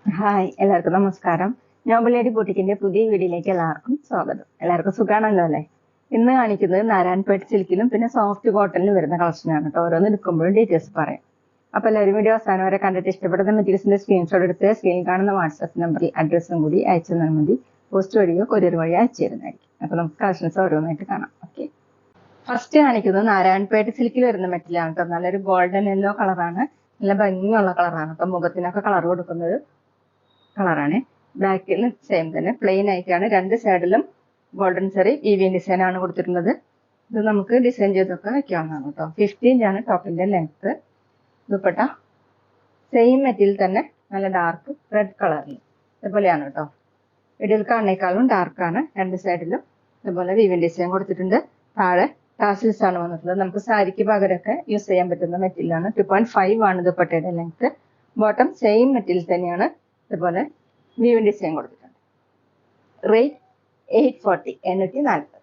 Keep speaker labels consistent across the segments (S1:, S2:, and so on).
S1: Hi, എല്ലാവർക്കും നമസ്കാരം. നോബലേഡി ബൂട്ടിക്കിന്റെ പുതിയ വീഡിയോയിലേക്ക് എല്ലാവർക്കും സ്വാഗതം. എല്ലാവർക്കും സുഖാണല്ലോ അല്ലേ? ഇന്ന് കാണിക്കുന്നത് നാരായൺപേട്ട് സിൽക്കിലും പിന്നെ സോഫ്റ്റ് കോട്ടണിലും വരുന്ന കളക്ഷനാണ് കേട്ടോ. ഓരോന്ന് എടുക്കുമ്പോഴും ഡീറ്റെയിൽസ് പറയാം. അപ്പൊ എല്ലാവരും വീഡിയോ അവസാനം വരെ കണ്ടിട്ട് ഇഷ്ടപ്പെടുന്ന മെറ്റീരിയൽസിന്റെ സ്ക്രീൻഷോട്ട് എടുത്ത് സ്ക്രീനിൽ കാണുന്ന വാട്സ്ആപ്പ് നമ്പറിൽ അഡ്രസ്സും കൂടി അയച്ചു തന്നാൽ മതി. പോസ്റ്റ് വഴിയോ കൊറിയർ വഴിയോ അയച്ചു തരുന്നതായിരിക്കും. അപ്പൊ നമുക്ക് കളക്ഷൻസ് ഓരോന്നായിട്ട് കാണാം. ഓക്കെ, ഫസ്റ്റ് കാണിക്കുന്നത് നാരായൺപേട്ട് സിൽക്കിൽ വരുന്ന മെറ്റീരിയലാണ് കേട്ടോ. നല്ലൊരു ഗോൾഡൻ യെല്ലോ കളറാണ്. നല്ല ഭംഗിയുള്ള കളറാണ് കേട്ടോ. മുഖത്തിനൊക്കെ കളർ കൊടുക്കുന്നത് കളറാണ്. ബാക്കിൽ സെയിം തന്നെ പ്ലെയിൻ ആയിട്ടാണ്. രണ്ട് സൈഡിലും ഗോൾഡൻ സെറി വീവിങ് ഡിസൈൻ ആണ് കൊടുത്തിട്ടുള്ളത്. ഇത് നമുക്ക് ഡിസൈൻ ചെയ്തൊക്കെ വെക്കാവുന്നതാണ് കേട്ടോ. 15 ആണ് ടോപ്പിന്റെ ലെങ്ത്. ദുപ്പട്ട സെയിം മെറ്റീരിയൽ തന്നെ നല്ല ഡാർക്ക് റെഡ് കളറിൽ ഇതുപോലെയാണ് കേട്ടോ. വീഡിയോയിൽ കാണുന്നേക്കാളും ഡാർക്കാണ്. രണ്ട് സൈഡിലും ഇതുപോലെ വീവിങ് ഡിസൈൻ കൊടുത്തിട്ടുണ്ട്. താഴെ ടാസിൽസ് ആണ് വന്നിട്ടുള്ളത്. നമുക്ക് സാരിക്ക് പകരമൊക്കെ യൂസ് ചെയ്യാൻ പറ്റുന്ന മെറ്റീരിയലാണ്. 2.5 ആണ് ദുപ്പട്ടയുടെ ലെങ്ത്. ബോട്ടം സെയിം മെറ്റീരിയൽ തന്നെയാണ്. ഇതുപോലെ വീവിങ് ഡിസൈൻ കൊടുത്തിട്ടുണ്ട്. റേറ്റ് 840 840.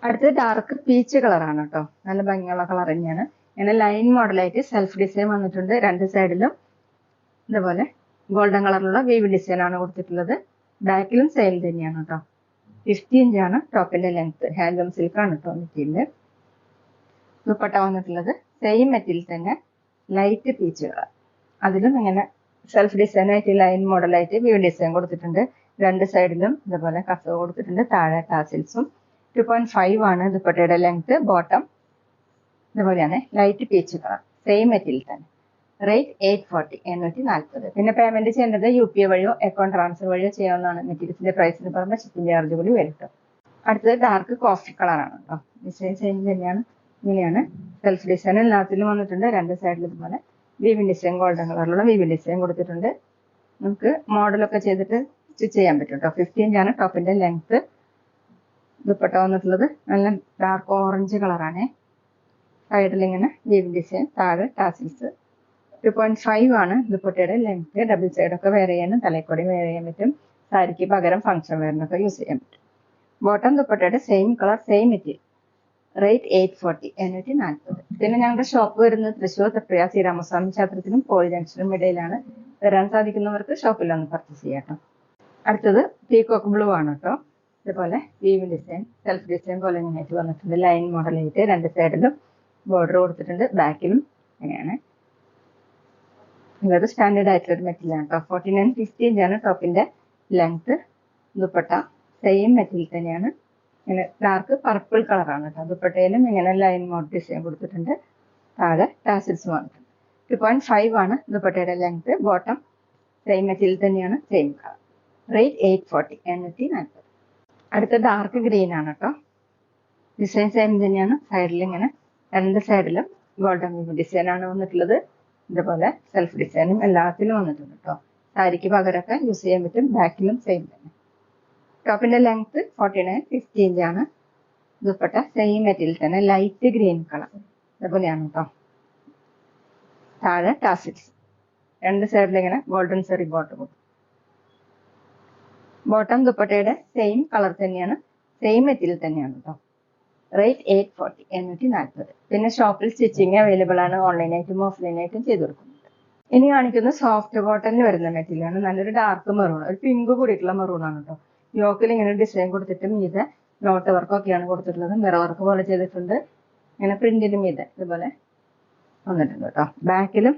S1: അടുത്തത് ഡാർക്ക് പീച്ച് കളറാണ് കേട്ടോ. നല്ല ഭംഗിയുള്ള കളർ തന്നെയാണ്. ഇങ്ങനെ ലൈൻ മോഡലായിട്ട് സെൽഫ് ഡിസൈൻ വന്നിട്ടുണ്ട്. രണ്ട് സൈഡിലും ഇതുപോലെ ഗോൾഡൻ കളറിലുള്ള വീവിങ് ഡിസൈൻ ആണ് കൊടുത്തിട്ടുള്ളത്. ബാക്കിലും സെയിം തന്നെയാണ് കേട്ടോ. 50 ഇഞ്ചാണ് ടോപ്പിന്റെ ലെങ്ത്. ഹാൻഡ്ലൂം സിൽക്ക് ആണ് കേട്ടോ മെറ്റീരിയൽ. ദുപ്പട്ട വന്നിട്ടുള്ളത് സെയിം മെറ്റീരിയൽ തന്നെ ലൈറ്റ് പീച്ച് കളർ. അതിലും ഇങ്ങനെ സെൽഫ് ഡിസൈൻ ആയിട്ട് ലൈൻ മോഡലായിട്ട് വീവിങ് ഡിസൈൻ കൊടുത്തിട്ടുണ്ട്. രണ്ട് സൈഡിലും ഇതുപോലെ കസവ് കൊടുത്തിട്ടുണ്ട്. താഴെ ടാസിൽസും. 2.5 ആണ് ദുപ്പട്ടയുടെ ലെങ്ത്. ബോട്ടം ഇതുപോലെയാണ് light peach colour. Same material തന്നെ. റേറ്റ് 840 840. പിന്നെ പേയ്മെന്റ് ചെയ്യേണ്ടത് UPI വഴിയോ അക്കൗണ്ട് ട്രാൻസ്ഫർ വഴിയോ ചെയ്യാവുന്നതാണ്. മെറ്റീരിയൽസിന്റെ പ്രൈസിന് പുറമെ ഷിപ്പിംഗ് ചാർജ് കൂടി വരും കേട്ടോ. അടുത്തത് ഡാർക്ക് കോഫി കളറാണ് കേട്ടോ. ഡിസൈൻ സെയിം തന്നെയാണ്. ഇങ്ങനെയാണ് സെൽഫ് ഡിസൈൻ എല്ലാത്തിലും വന്നിട്ടുണ്ട്. രണ്ട് സൈഡിൽ ഇതുപോലെ വീവിങ് ഡിസൈൻ ഗോൾഡൻ കളറിലുള്ള വീവിങ് ഡിസൈൻ കൊടുത്തിട്ടുണ്ട്. നമുക്ക് മോഡലൊക്കെ ചെയ്തിട്ട് സ്റ്റിച്ച് ചെയ്യാൻ പറ്റും കേട്ടോ. 15 ആണ് ടോപ്പിന്റെ ലെങ്ത്. ദുപ്പട്ട വന്നിട്ടുള്ളത് നല്ല ഡാർക്ക് ഓറഞ്ച് കളറാണ്. സൈഡിൽ ഇങ്ങനെ വീവിങ് ഡിസൈൻ. താഴെ ടാസിൽസ്. 2.5 ആണ് ദുപ്പട്ടയുടെ ലെങ്ത്. ഡബിൾ സൈഡൊക്കെ വെയർ ചെയ്യാനും തലക്കൊടി വെയർ ചെയ്യാൻ പറ്റും. സാരിക്ക് പകരം ഫംഗ്ഷൻ വെയറിനൊക്കെ യൂസ് ചെയ്യാൻ പറ്റും. ബോട്ടം ദുപ്പട്ടയുടെ same colour same material. Rate 840 840. പിന്നെ ഞങ്ങളുടെ ഷോപ്പ് വരുന്നത് തൃശ്ശൂർ തൃപ്രിയ ശ്രീരാമസ്വാമി ക്ഷേത്രത്തിനും പോളി ജംഗ്ഷനും ഇടയിലാണ്. വരാൻ സാധിക്കുന്നവർക്ക് ഷോപ്പിൽ ഒന്ന് പർച്ചേസ് ചെയ്യാം കേട്ടോ. അടുത്തത് പീകോക്ക് ബ്ലൂ ആണ് കേട്ടോ. ഇതുപോലെ വീവിങ് ഡിസൈൻ സെൽഫ് ഡിസൈൻ പോലെ ഇങ്ങനെയായിട്ട് വന്നിട്ടുണ്ട്. ലൈൻ മോഡലായിട്ട് രണ്ട് സൈഡിലും ബോർഡർ കൊടുത്തിട്ടുണ്ട്. ബാക്കിലും ഇങ്ങനെയാണ്. ഇതൊരു സ്റ്റാൻഡേർഡ് ആയിട്ടുള്ള ഒരു മെറ്റീരിയലാണ് കേട്ടോ. 49-50 ആണ് ടോപ്പിന്റെ ലെങ്ത്. ദുപ്പട്ട സെയിം മെറ്റീരിയൽ തന്നെയാണ്. ഇങ്ങനെ ഡാർക്ക് പർപ്പിൾ കളറാണ് കേട്ടോ. ദുപ്പട്ടയിലും ഇങ്ങനെ ലൈൻ മോഡ് ഡിസൈൻ കൊടുത്തിട്ടുണ്ട്. താഴെ ടാസിൽസ് വന്നിട്ടുണ്ട്. 2.5 ആണ് ദുപ്പട്ടയുടെ ലെങ്ത്. ബോട്ടം സെയിം മെറ്റീരിയൽ തന്നെയാണ്. Same colour. റേറ്റ് 840 840. അടുത്ത ഡാർക്ക് ഗ്രീൻ ആണ് കേട്ടോ. ഡിസൈൻ സെയിം തന്നെയാണ്. സൈഡിൽ ഇങ്ങനെ രണ്ട് സൈഡിലും ഗോൾഡൻ ഡിസൈൻ ആണ് വന്നിട്ടുള്ളത്. ഇതുപോലെ സെൽഫ് ഡിസൈനും എല്ലാത്തിലും വന്നിട്ടുണ്ട് കേട്ടോ. സാരിക്ക് പകരമൊക്കെ യൂസ് ചെയ്യാൻ പറ്റും. ബാക്കിലും സെയിം തന്നെ. ടോപ്പിന്റെ ലെങ്ത് 49-50 ആണ്. ദുപ്പട്ട സെയിം മെറ്റീരിയൽ തന്നെ ലൈറ്റ് ഗ്രീൻ കളർ. ഇതുപോലെയാണ് കേട്ടോ. താഴെ ടാസിൽസ്. രണ്ട് സൈഡിൽ ഇങ്ങനെ ഗോൾഡൻ സെറി ബോട്ടം കൊടുക്കും. ബോട്ടം ദുപ്പട്ടയുടെ സെയിം കളർ തന്നെയാണ്. സെയിം മെറ്റീരിയൽ തന്നെയാണ് കേട്ടോ. റേറ്റ് 840 840. പിന്നെ ഷോപ്പിൽ സ്റ്റിച്ചിങ് അവൈലബിൾ ആണ്. ഓൺലൈനായിട്ടും ഓഫ്ലൈനായിട്ടും ചെയ്ത് കൊടുക്കുന്നുണ്ട്. ഇനി കാണിക്കുന്നത് സോഫ്റ്റ് കോട്ടണിൽ വരുന്ന മെറ്റീരിയലാണ്. നല്ലൊരു ഡാർക്ക് മെറൂൺ, ഒരു പിങ്ക് കൂടിയിട്ടുള്ള മെറൂൺ ആണ് കേട്ടോ. യോക്കിൽ ഇങ്ങനെ ഡിസൈൻ കൊടുത്തിട്ട് മീതെ നോട്ട് വർക്കൊക്കെയാണ് കൊടുത്തിട്ടുള്ളത്. മിറർ വർക്ക് പോലെ ചെയ്തിട്ടുണ്ട്. ഇങ്ങനെ പ്രിന്റിന് മീതെ ഇതുപോലെ വന്നിട്ടുണ്ട് കേട്ടോ. ബാക്കിലും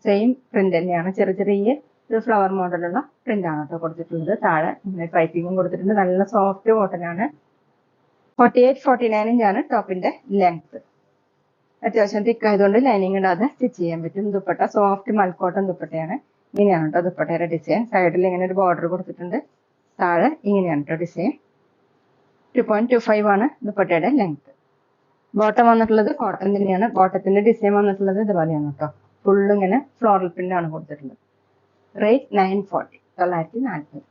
S1: സെയിം പ്രിന്റ് തന്നെയാണ്. ചെറിയ ചെറിയ ഫ്ലവർ മോഡലുള്ള പ്രിന്റ് ആണ് കേട്ടോ കൊടുത്തിട്ടുള്ളത്. താഴെ ഇങ്ങനെ പൈപ്പിങ്ങും കൊടുത്തിട്ടുണ്ട്. നല്ല സോഫ്റ്റ് കോട്ടൺ ആണ്. 48-49 ഇഞ്ചാണ് ടോപ്പിന്റെ ലെങ്ത്. അത്യാവശ്യം തിക്ക് ആയതുകൊണ്ട് ലൈനിങ് ഇടാതെ സ്റ്റിച്ച് ചെയ്യാൻ പറ്റും. ദുപ്പട്ട സോഫ്റ്റ് മൽക്കോട്ടൺ ദുപ്പട്ടയാണ്. ഇങ്ങനെയാണ് കേട്ടോ ദുപ്പട്ടയുടെ ഡിസൈൻ. സൈഡിൽ ഇങ്ങനെ ഒരു ബോർഡർ കൊടുത്തിട്ടുണ്ട്. താഴെ ഇങ്ങനെയാണ് കേട്ടോ ഡിസൈൻ. 2.25 ആണ് ദുപ്പട്ടയുടെ ലെങ്ത്. ബോട്ടം വന്നിട്ടുള്ളത് കോട്ടൺ തന്നെയാണ്. ബോട്ടത്തിന്റെ ഡിസൈൻ വന്നിട്ടുള്ളത് ഇതുപോലെയാണ് കേട്ടോ. ഫുള്ള് ഇങ്ങനെ ഫ്ലോറൽ പ്രിന്റ് ആണ് കൊടുത്തിട്ടുള്ളത്. റേറ്റ് 940 940.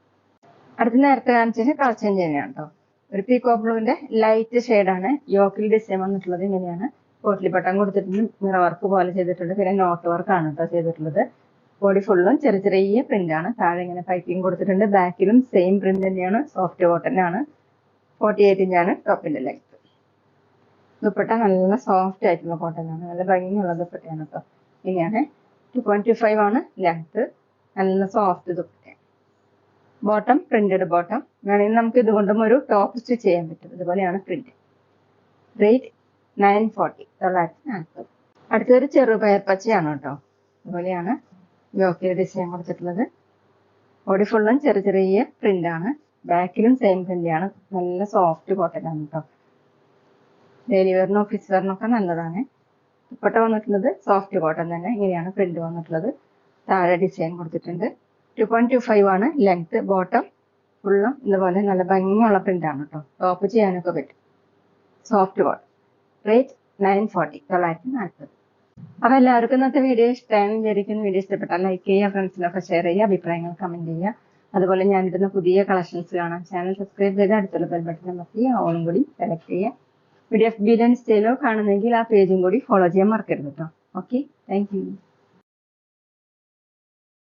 S1: അടുത്ത നേരത്തെ കാണിച്ചത് കളർ ചേഞ്ച് തന്നെയാണ് കേട്ടോ. ഒരു പീകോക്ക് ബ്ലൂവിന്റെ ലൈറ്റ് ഷെയ്ഡാണ്. യോക്കിൽ ഡിസൈൻ വന്നിട്ടുള്ളത് ഇങ്ങനെയാണ്. പോട്ട്ലി ബട്ടൺ കൊടുത്തിട്ടുണ്ട്. മിറർ വർക്ക് പോലെ ചെയ്തിട്ടുണ്ട്. പിന്നെ നോട്ട് വർക്കാണ് കേട്ടോ ചെയ്തിട്ടുള്ളത്. ബോഡി ഫുള്ളും ചെറിയ ചെറിയ പ്രിന്റ് ആണ്. താഴെ ഇങ്ങനെ പൈപ്പിംഗ് കൊടുത്തിട്ടുണ്ട്. ബാക്കിലും സെയിം പ്രിന്റ് തന്നെയാണ്. സോഫ്റ്റ് കോട്ടൺ ആണ്. 48 ഇഞ്ചാണ് ടോപ്പിന്റെ ലെങ്ത്. ദുപ്പട്ട നല്ല സോഫ്റ്റ് ആയിട്ടുള്ള കോട്ടൺ ആണ്. നല്ല ഭംഗിയുള്ള ദുപ്പട്ടയാണ് കേട്ടോ. ഇങ്ങനെയാണ്. 2.25 ആണ് ലെങ്ത്. നല്ല സോഫ്റ്റ് ദുപ്പട്ടയാണ്. Bottom printed bottom. വേണമെങ്കിൽ നമുക്ക് ഇതുകൊണ്ടും ഒരു ടോപ്പ് സ്റ്റിച്ച് ചെയ്യാൻ പറ്റും. ഇതുപോലെയാണ് പ്രിന്റ്. റേറ്റ് 940, 940. അടുത്തൊരു ചെറുപയർ പച്ചയാണ് കേട്ടോ. അതുപോലെയാണ് യോക്കിൽ ഡിസൈൻ കൊടുത്തിട്ടുള്ളത്. ബോഡി ഫുള്ളും ചെറിയ ചെറിയ പ്രിന്റ് ആണ്. ബാക്കിലും സെയിം പ്രിന്റ് ആണ്. നല്ല സോഫ്റ്റ് കോട്ടൺ ആണ് കേട്ടോ. ഡെയിലി വെയറിനും ഓഫീസ് വെയറിനും ഒക്കെ നല്ലതാണ്. ദുപ്പട്ട വന്നിട്ടുള്ളത് സോഫ്റ്റ് കോട്ടൺ തന്നെ. ഇങ്ങനെയാണ് പ്രിന്റ് വന്നിട്ടുള്ളത്. താഴെ ഡിസൈൻ കൊടുത്തിട്ടുണ്ട്. 2.25 ആണ് ലെങ്ത്. ബോട്ടം ഫുള്ളും ഇതുപോലെ നല്ല ഭംഗിയുള്ള പ്രിന്റ് ആണ് കേട്ടോ. ടോപ്പ് ചെയ്യാനൊക്കെ പറ്റും. Soft cotton. റേറ്റ് 940, 940. അപ്പൊ എല്ലാവർക്കും ഇന്നത്തെ വീഡിയോ ഇഷ്ടമായെന്ന് വിചാരിക്കുന്നു. വീഡിയോ ഇഷ്ടപ്പെട്ടാൽ ലൈക്ക് ചെയ്യുക, ഫ്രണ്ട്സിനൊക്കെ ഷെയർ ചെയ്യുക, അഭിപ്രായങ്ങൾ കമന്റ് ചെയ്യുക. അതുപോലെ ഞാനിടുന്ന പുതിയ കളക്ഷൻസ് കാണാൻ ചാനൽ സബ്സ്ക്രൈബ് ചെയ്ത് അടുത്തുള്ള ബെൽ ബട്ടൺ അമർത്തി ഓളും കൂടി സെലക്ട് ചെയ്യുക. വീഡിയോ FB ഇൻസ്റ്റയിലോ കാണുന്നെങ്കിൽ ആ പേജും കൂടി ഫോളോ ചെയ്യാൻ മറക്കരുത് കേട്ടോ. Okay, thank you.